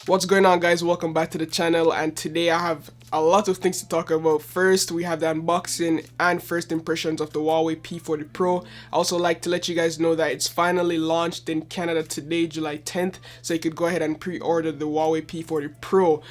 What's going on, guys? Welcome back to the channel, and today I have a lot of things to talk about. First, we have the unboxing and first impressions of the Huawei P40 Pro. I also like to let you guys know that it's finally launched in Canada today, July 10th, so you could go ahead and pre-order the Huawei P40 Pro.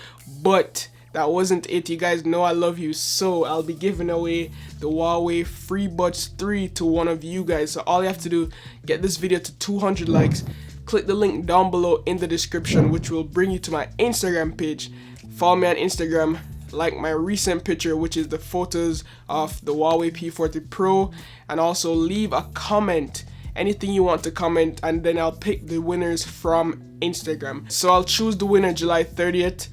But that wasn't it. You guys know I love you, so I'll be giving away the Huawei FreeBuds 3 to one of you guys. So all you have to do, get this video to 200 likes. Click the link down below in the description, which will bring you to my Instagram page. Follow me on Instagram, like my recent picture, which is the photos of the Huawei P40 Pro, and also leave a comment, anything you want to comment, and then I'll pick the winners from Instagram. So I'll choose the winner July 30th.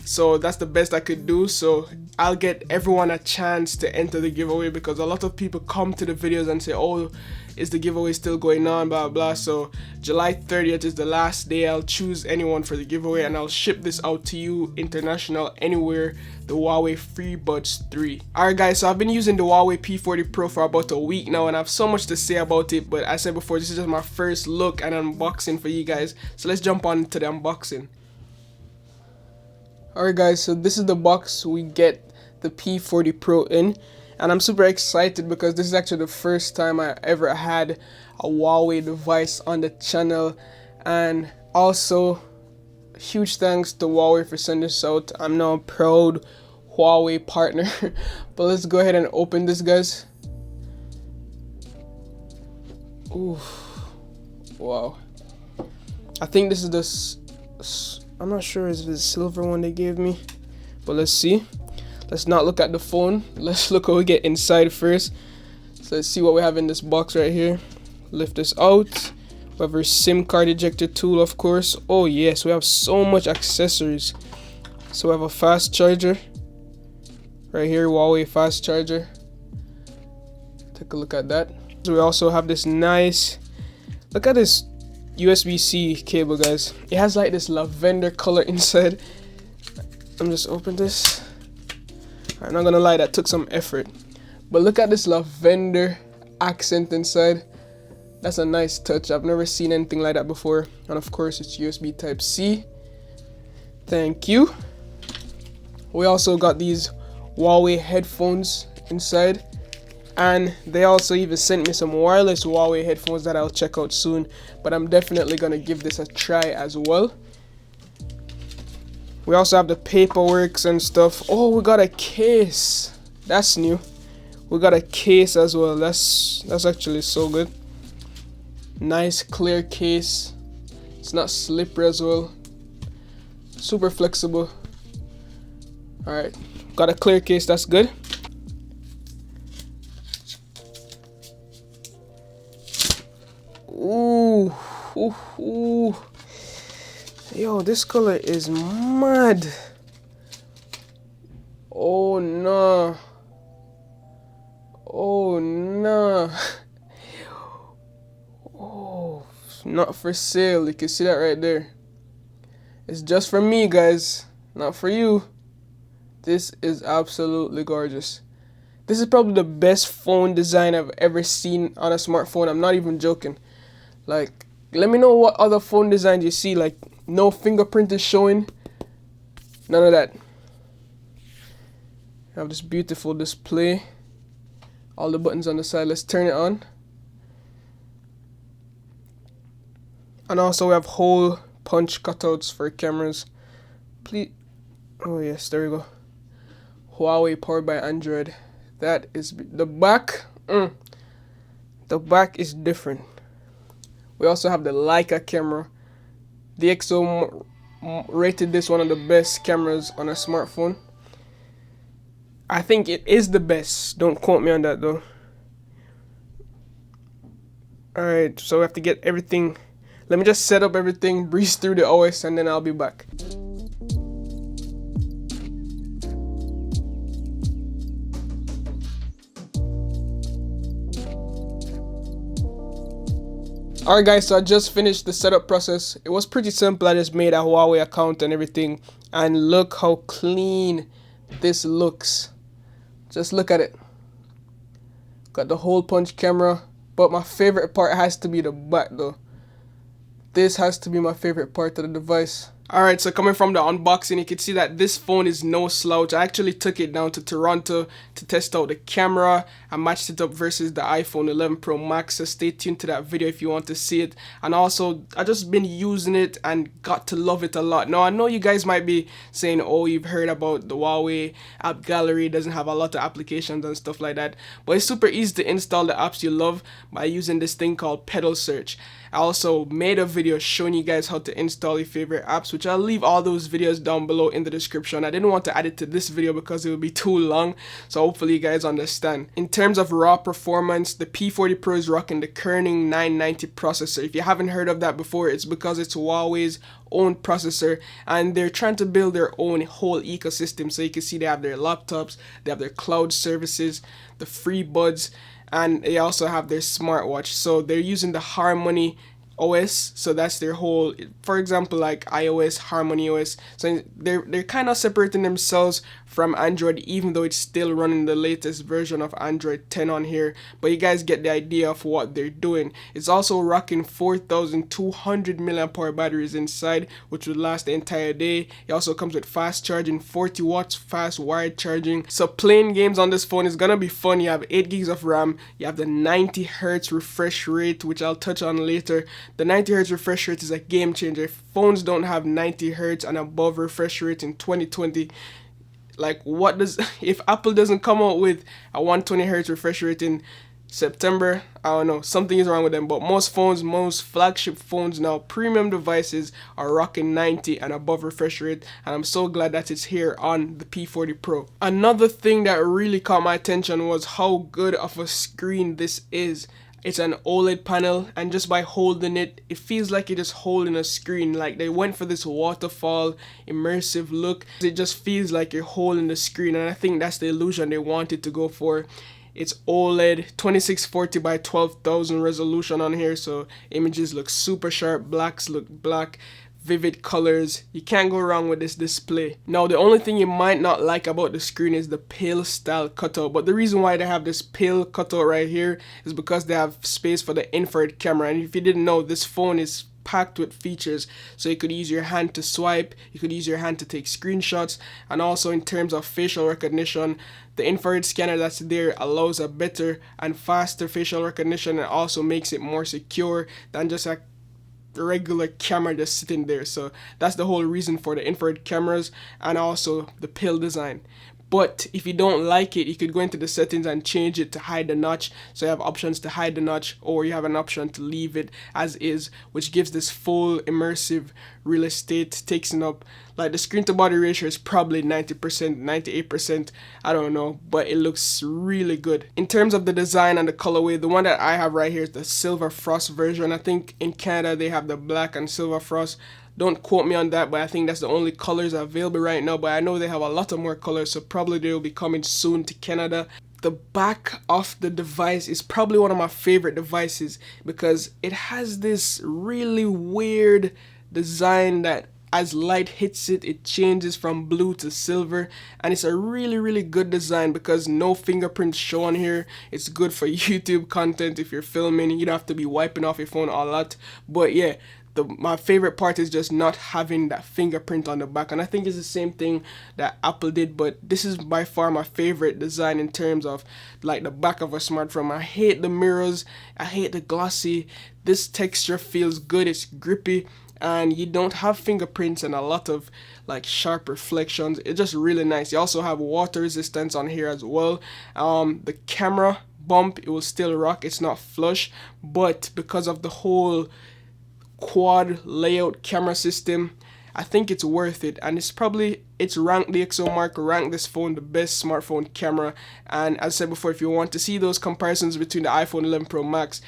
So that's the best I could do. So I'll get everyone a chance to enter the giveaway, because a lot of people come to the videos and say, oh, is the giveaway still going on, blah blah. So July 30th is the last day. I'll choose anyone for the giveaway, and I'll ship this out to you international, anywhere, the Huawei FreeBuds 3. Alright guys, so I've been using the Huawei P40 Pro for about a week now, and I have so much to say about it, but as I said before, this is just my first look and unboxing for you guys. So let's jump on to the unboxing. Alright guys, so this is the box we get the P40 Pro in, and I'm super excited because this is actually the first time I ever had a Huawei device on the channel. And also, huge thanks to Huawei for sending this out. I'm now a proud Huawei partner. But let's go ahead and open this, guys. Ooh, wow. I think this is I'm not sure if it's the silver one they gave me, but let's see. Let's not look at the phone. Let's look what we get inside first. So let's see what we have in this box right here. Lift this out. We have our SIM card ejector tool, of course. Oh yes, we have so much accessories. So we have a fast charger right here, Huawei fast charger. Take a look at that. So we also have this nice, look at this USB-C cable, guys. It has like this lavender color inside. I'm just open this. I'm not gonna lie, that took some effort, but look at this lavender accent inside. That's a nice touch. I've never seen anything like that before. And of course, it's USB type C. Thank you. We also got these Huawei headphones inside, and they also even sent me some wireless Huawei headphones that I'll check out soon, but I'm definitely gonna give this a try as well. We also have the paperwork and stuff. Oh, we got a case. That's new. We got a case as well. That's actually so good. Nice clear case. It's not slippery as well. Super flexible. Alright, got a clear case. That's good. Ooh, ooh, ooh. Yo, this color is mad. Oh no. Oh no. Oh, not for sale. You can see that right there. It's just for me, guys, not for you. This is absolutely gorgeous. This is probably the best phone design I've ever seen on a smartphone. I'm not even joking. Like, let me know what other phone designs you see. Like, no fingerprint is showing. None of that. I have this beautiful display. All the buttons on the side. Let's turn it on. And also we have hole punch cutouts for cameras. Please. Oh yes, there we go. Huawei powered by Android. That is the back. The back is different. We also have the Leica camera. DxO rated this one of the best cameras on a smartphone. I think it is the best. Don't quote me on that though. Alright, so we have to get everything. Let me just set up everything, breeze through the OS, and then I'll be back. Alright guys, so I just finished the setup process. It was pretty simple. I just made a Huawei account and everything, and look how clean this looks. Just look at it. Got the hole punch camera, but my favorite part has to be the back though. This has to be my favorite part of the device. Alright, so coming from the unboxing, you can see that this phone is no slouch. I actually took it down to Toronto to test out the camera. I matched it up versus the iPhone 11 Pro Max, so stay tuned to that video if you want to see it. And also, I just been using it and got to love it a lot. Now, I know you guys might be saying, oh, you've heard about the Huawei app gallery, doesn't have a lot of applications and stuff like that. But it's super easy to install the apps you love by using this thing called pedal search. I also made a video showing you guys how to install your favorite apps, which I'll leave all those videos down below in the description. I didn't want to add it to this video because it would be too long, so hopefully you guys understand. In terms of raw performance, the P40 Pro is rocking the Kerning 990 processor. If you haven't heard of that before, it's because it's Huawei's own processor, and they're trying to build their own whole ecosystem. So you can see they have their laptops, they have their cloud services, the free buds, and they also have their smartwatch. So they're using the Harmony OS, so that's their whole, for example, like iOS, Harmony OS. So they're kind of separating themselves from Android, even though it's still running the latest version of Android 10 on here. But you guys get the idea of what they're doing. It's also rocking 4,200 mAh batteries inside, which will last the entire day. It also comes with fast charging, 40 watts fast wired charging. So playing games on this phone is gonna be fun. You have 8 gigs of RAM, you have the 90 Hz refresh rate, which I'll touch on later. The 90 Hz refresh rate is a game changer. If phones don't have 90 Hz and above refresh rate in 2020, like what does, if Apple doesn't come out with a 120 Hz refresh rate in September, I don't know, something is wrong with them. But most phones, most flagship phones now, premium devices are rocking 90 and above refresh rate, and I'm so glad that it's here on the P40 Pro. Another thing that really caught my attention was how good of a screen this is. It's an OLED panel, and just by holding it, it feels like you're just holding a screen. Like they went for this waterfall immersive look. It just feels like you're holding the screen, and I think that's the illusion they wanted to go for. It's OLED 2640 by 12,000 resolution on here, so images look super sharp, blacks look black, vivid colors. You can't go wrong with this display. Now, the only thing you might not like about the screen is the pill style cutout, but the reason why they have this pill cutout right here is because they have space for the infrared camera. And if you didn't know, this phone is packed with features, so you could use your hand to swipe, you could use your hand to take screenshots, and also in terms of facial recognition, the infrared scanner that's there allows a better and faster facial recognition, and also makes it more secure than just a regular camera just sitting there. So that's the whole reason for the infrared cameras, and also the pill design. But if you don't like it, you could go into the settings and change it to hide the notch. So you have options to hide the notch, or you have an option to leave it as is, which gives this full immersive real estate, takes up, like the screen to body ratio is probably 90%, 98%, I don't know, but it looks really good. In terms of the design and the colorway, the one that I have right here is the Silver Frost version. I think in Canada they have the black and Silver Frost. Don't quote me on that, but I think that's the only colors available right now. But I know they have a lot of more colors, so probably they will be coming soon to Canada. The back of the device is probably one of my favorite devices because it has this really weird design that as light hits it, it changes from blue to silver, and it's a really good design because no fingerprints show on here. It's good for YouTube content. If you're filming, you don't have to be wiping off your phone a lot. But yeah, my favorite part is just not having that fingerprint on the back, and I think it's the same thing that Apple did, but this is by far my favorite design in terms of like the back of a smartphone. I hate the mirrors, I hate the glossy. This texture feels good, it's grippy, and you don't have fingerprints and a lot of like sharp reflections. It's just really nice. You also have water resistance on here as well. The camera bump, it will still rock, it's not flush, but because of the whole quad layout camera system, I think it's worth it, and it's ranked, the ExoMark ranked this phone the best smartphone camera. And as I said before, if you want to see those comparisons between the iPhone 11 Pro Max,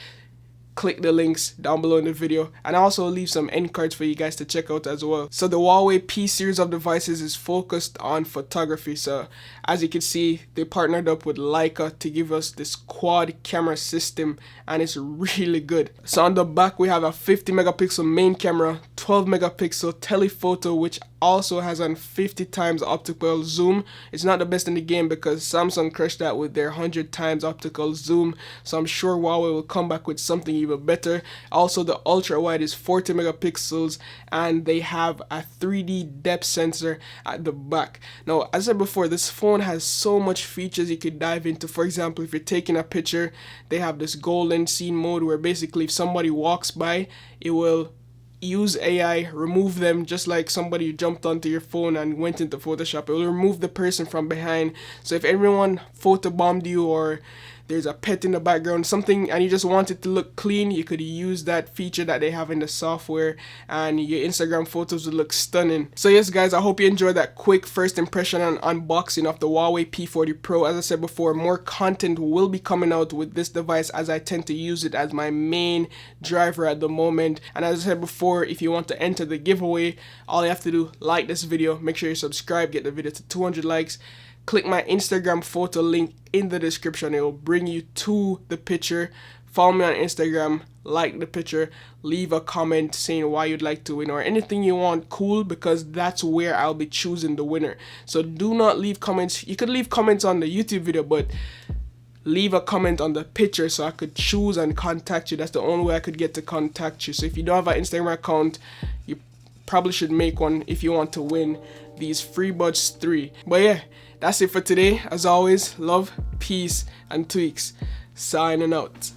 click the links down below in the video, and I'll also leave some end cards for you guys to check out as well. So the Huawei P series of devices is focused on photography. So as you can see, they partnered up with Leica to give us this quad camera system, and it's really good. So on the back we have a 50 megapixel main camera, 12 megapixel telephoto, which also has a 50 times optical zoom. It's not the best in the game because Samsung crushed that with their 100 times optical zoom, so I'm sure Huawei will come back with something even even better. Also, the ultra wide is 40 megapixels, and they have a 3D depth sensor at the back. Now, as I said before, this phone has so much features you could dive into. For example, if you're taking a picture, they have this golden scene mode where basically if somebody walks by, it will use AI, remove them, just like somebody jumped onto your phone and went into Photoshop. It will remove the person from behind. So if everyone photobombed you, or there's a pet in the background, something, and you just want it to look clean, you could use that feature that they have in the software, and your Instagram photos would look stunning. So yes guys, I hope you enjoyed that quick first impression and unboxing of the Huawei P40 Pro. As I said before, more content will be coming out with this device, as I tend to use it as my main driver at the moment. And as I said before, if you want to enter the giveaway, all you have to do, like this video, make sure you subscribe, get the video to 200 likes, click my Instagram photo link in the description. It will bring you to the picture. Follow me on Instagram, like the picture, leave a comment saying why you'd like to win or anything you want cool, because that's where I'll be choosing the winner. So do not leave comments. You could leave comments on the YouTube video, but leave a comment on the picture so I could choose and contact you. That's the only way I could get to contact you. So if you don't have an Instagram account, you probably should make one if you want to win these FreeBuds 3. But yeah, that's it for today. As always, love, peace, and tweaks. Signing out.